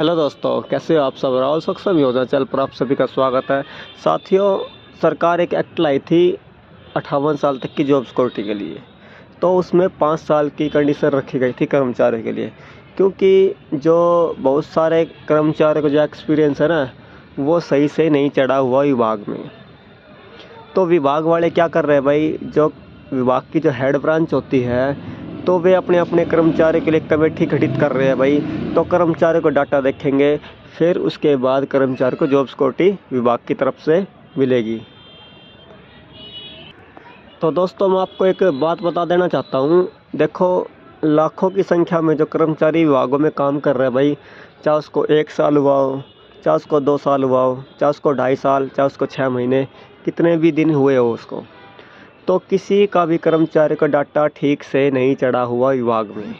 Hello दोस्तों, कैसे हो आप सब। राहुल सक्षम योजना चैनल पर आप सभी का स्वागत है। साथियों, सरकार एक एक्ट लाई थी 58 साल तक की जॉब सिक्योरिटी के लिए। तो उसमें 5 साल की कंडीशन रखी गई थी कर्मचारियों के लिए, क्योंकि जो बहुत सारे कर्मचारियों को जो एक्सपीरियंस है ना, वो सही से नहीं चढ़ा हुआ विभाग में। तो विभाग वाले क्या कर रहे हैं भाई, जो विभाग की जो हेड ब्रांच होती है, तो वे अपने अपने कर्मचारी के लिए कमेटी गठित कर रहे हैं भाई। तो कर्मचारी को डाटा देखेंगे, फिर उसके बाद कर्मचारी को जॉब सिक्योरिटी विभाग की तरफ से मिलेगी। तो दोस्तों, मैं आपको एक बात बता देना चाहता हूँ। देखो, लाखों की संख्या में जो कर्मचारी विभागों में काम कर रहे हैं भाई, चाहे उसको 1 साल हुआ हो, चाहे उसको 2 साल हुआ हो, चाहे उसको 2.5 साल, चाहे उसको 6 महीने, कितने भी दिन हुए हो उसको, तो किसी का भी कर्मचारी का डाटा ठीक से नहीं चढ़ा हुआ विभाग में।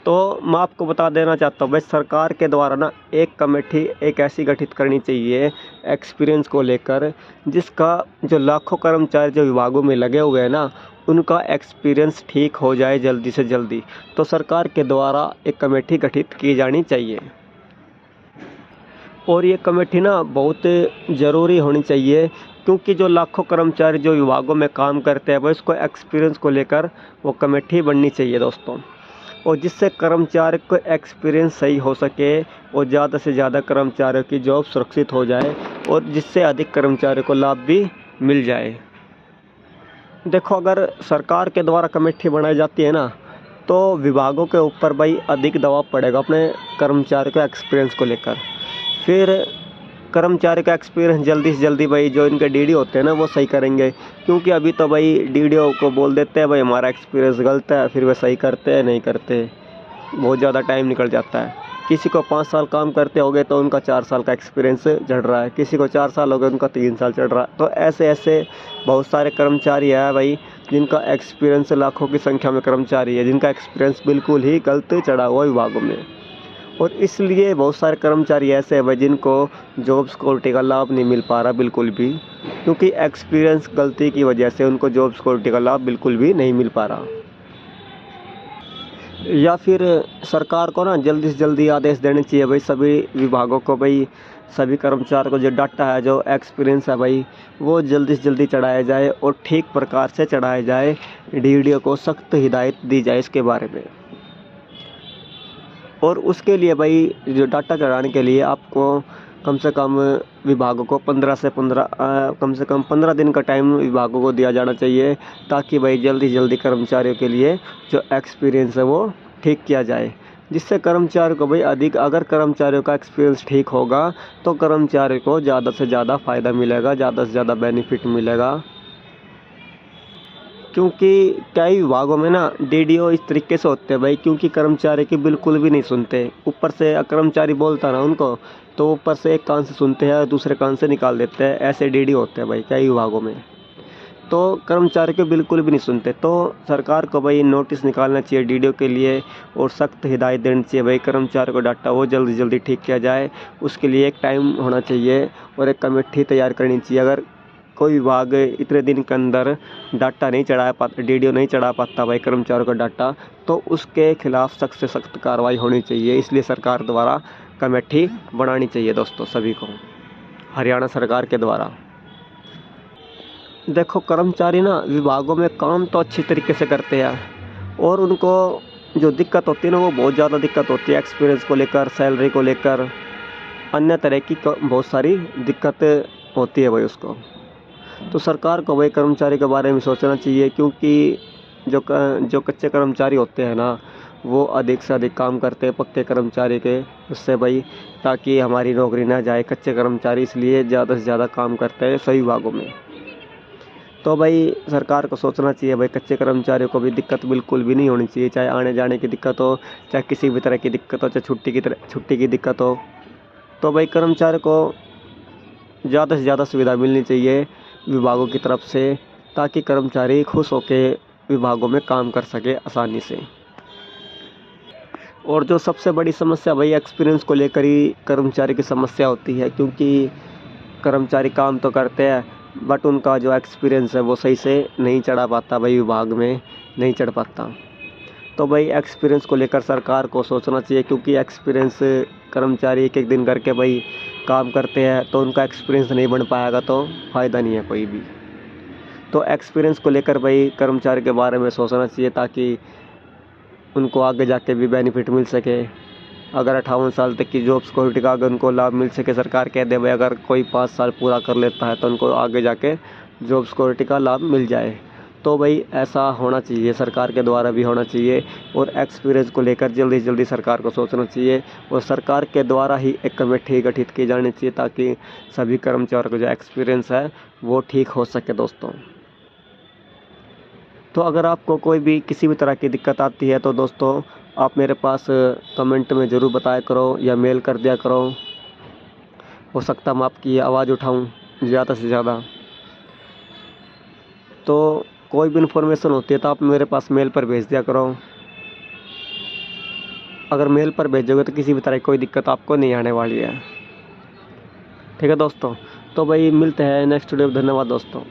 तो मैं आपको बता देना चाहता हूँ भाई, सरकार के द्वारा ना एक कमेटी एक ऐसी गठित करनी चाहिए एक्सपीरियंस को लेकर, जिसका जो लाखों कर्मचारी जो विभागों में लगे हुए हैं ना, उनका एक्सपीरियंस ठीक हो जाए जल्दी से जल्दी। तो सरकार के द्वारा एक कमेटी गठित की जानी चाहिए, और ये कमेटी ना बहुत ज़रूरी होनी चाहिए, क्योंकि जो लाखों कर्मचारी जो विभागों में काम करते हैं वो इसको एक्सपीरियंस को लेकर वो कमेटी बननी चाहिए दोस्तों। और जिससे कर्मचारी को एक्सपीरियंस सही हो सके और ज़्यादा से ज़्यादा कर्मचारियों की जॉब सुरक्षित हो जाए, और जिससे अधिक कर्मचारियों को लाभ भी मिल जाए। देखो, अगर सरकार के द्वारा कमेटी बनाई जाती है ना, तो विभागों के ऊपर भाई अधिक दबाव पड़ेगा अपने कर्मचारी को एक्सपीरियंस को लेकर। फिर कर्मचारी का एक्सपीरियंस जल्दी से जल्दी भाई जो इनके डीडी होते हैं ना, वो सही करेंगे। क्योंकि अभी तो भाई डीडीओ को बोल देते हैं भाई हमारा एक्सपीरियंस गलत है, फिर वे सही करते हैं नहीं करते, बहुत ज़्यादा टाइम निकल जाता है। किसी को 5 साल काम करते हो गए तो उनका 4 साल का एक्सपीरियंस चढ़ रहा है, किसी को 4 साल हो गए उनका 3 साल चढ़ रहा है। तो ऐसे ऐसे बहुत सारे कर्मचारी हैं भाई, जिनका एक्सपीरियंस लाखों की संख्या में कर्मचारी है जिनका एक्सपीरियंस बिल्कुल ही गलत चढ़ा हुआ विभागों में। और इसलिए बहुत सारे कर्मचारी ऐसे हैं भाई जिनको जॉब सिक्योरिटी का लाभ नहीं मिल पा रहा बिल्कुल भी, क्योंकि एक्सपीरियंस गलती की वजह से उनको जॉब सिक्योरिटी का लाभ बिल्कुल भी नहीं मिल पा रहा। या फिर सरकार को ना जल्दी से जल्दी आदेश देने चाहिए भाई सभी विभागों को, भाई सभी कर्मचारियों को जो डाटा है, जो एक्सपीरियंस है भाई, वो जल्दी से जल्दी चढ़ाया जाए और ठीक प्रकार से चढ़ाया जाए। डीडीओ को सख्त हिदायत दी जाए इसके बारे में। और उसके लिए भाई जो डाटा चढ़ाने के लिए आपको कम से कम विभागों को 15 से 15 कम से कम 15 दिन का टाइम विभागों को दिया जाना चाहिए, ताकि भाई जल्दी जल्दी कर्मचारियों के लिए जो एक्सपीरियंस है वो ठीक किया जाए। जिससे कर्मचारी को भाई अधिक, अगर कर्मचारियों का एक्सपीरियंस ठीक होगा तो कर्मचारी को ज़्यादा से ज़्यादा फ़ायदा मिलेगा, ज़्यादा से ज़्यादा बेनिफिट मिलेगा। क्योंकि कई विभागों में ना डीडीओ इस तरीके से होते हैं भाई, क्योंकि कर्मचारी की बिल्कुल भी नहीं सुनते। ऊपर से कर्मचारी बोलता ना उनको, तो ऊपर से एक कान से सुनते हैं और दूसरे कान से निकाल देते हैं। ऐसे डीडी होते हैं भाई कई विभागों में, तो कर्मचारी को बिल्कुल भी नहीं सुनते। तो सरकार को भाई नोटिस निकालना चाहिए डीडीओ के लिए, और सख्त हिदायत देनी चाहिए भाई कर्मचारी को डाटा वो जल्दी जल्दी ठीक किया जाए। उसके लिए एक टाइम होना चाहिए और एक कमेटी तैयार करनी चाहिए। अगर कोई विभाग इतने दिन के अंदर डाटा नहीं चढ़ा पाता, डीडीओ नहीं चढ़ा पाता भाई कर्मचारियों का डाटा, तो उसके खिलाफ सख्त से सख्त कार्रवाई होनी चाहिए। इसलिए सरकार द्वारा कमेटी बनानी चाहिए दोस्तों सभी को, हरियाणा सरकार के द्वारा। देखो, कर्मचारी ना विभागों में काम तो अच्छी तरीके से करते हैं, और उनको जो दिक्कत होती है ना, वो बहुत ज़्यादा दिक्कत होती है एक्सपीरियंस को लेकर, सैलरी को लेकर, अन्य तरह की बहुत सारी दिक्कत होती है भाई उसको। तो सरकार को भाई कर्मचारी के बारे में सोचना चाहिए, क्योंकि जो कच्चे कर्मचारी होते हैं ना, वो अधिक से अधिक काम करते हैं पक्के कर्मचारी के, उससे भाई ताकि हमारी नौकरी ना जाए। कच्चे कर्मचारी इसलिए ज़्यादा से ज़्यादा काम करते हैं सही विभागों में। तो भाई सरकार को सोचना चाहिए भाई कच्चे कर्मचारियों को भी दिक्कत बिल्कुल भी नहीं होनी चाहिए, चाहे आने जाने की दिक्कत हो, चाहे किसी भी तरह की दिक्कत हो, चाहे छुट्टी की दिक्कत हो। तो भाई कर्मचारी को ज़्यादा से ज़्यादा सुविधा मिलनी चाहिए विभागों की तरफ से, ताकि कर्मचारी खुश होकर विभागों में काम कर सके आसानी से। और जो सबसे बड़ी समस्या भाई एक्सपीरियंस को लेकर ही कर्मचारी की समस्या होती है, क्योंकि कर्मचारी काम तो करते हैं बट उनका जो एक्सपीरियंस है वो सही से नहीं चढ़ा पाता भाई, विभाग में नहीं चढ़ पाता। तो भाई एक्सपीरियंस को लेकर सरकार को सोचना चाहिए, क्योंकि एक्सपीरियंस कर्मचारी एक एक दिन करके भाई काम करते हैं, तो उनका एक्सपीरियंस नहीं बन पाएगा तो फ़ायदा नहीं है कोई भी। तो एक्सपीरियंस को लेकर भाई कर्मचारी के बारे में सोचना चाहिए, ताकि उनको आगे जाके भी बेनिफिट मिल सके। अगर 58 साल तक की जॉब सिक्योरिटी का अगर उनको लाभ मिल सके, सरकार कह दे भाई अगर कोई 5 साल पूरा कर लेता है तो उनको आगे जाके जॉब सिक्योरिटी का लाभ मिल जाए। तो भाई ऐसा होना चाहिए, सरकार के द्वारा भी होना चाहिए, और एक्सपीरियंस को लेकर जल्दी से जल्दी सरकार को सोचना चाहिए, और सरकार के द्वारा ही एक कमेटी गठित की जानी चाहिए, ताकि सभी कर्मचारियों का जो एक्सपीरियंस है वो ठीक हो सके दोस्तों। तो अगर आपको कोई भी किसी भी तरह की दिक्कत आती है तो दोस्तों आप मेरे पास कमेंट में ज़रूर बताया करो या मेल कर दिया करो। हो सकता मैं आपकी आवाज़ उठाऊं ज़्यादा से ज़्यादा। तो कोई भी इन्फॉर्मेशन होती है तो आप मेरे पास मेल पर भेज दिया करो। अगर मेल पर भेजोगे तो किसी भी तरह की कोई दिक्कत आपको नहीं आने वाली है। ठीक है दोस्तों, तो भाई मिलते हैं नेक्स्ट वीडियो में। धन्यवाद दोस्तों।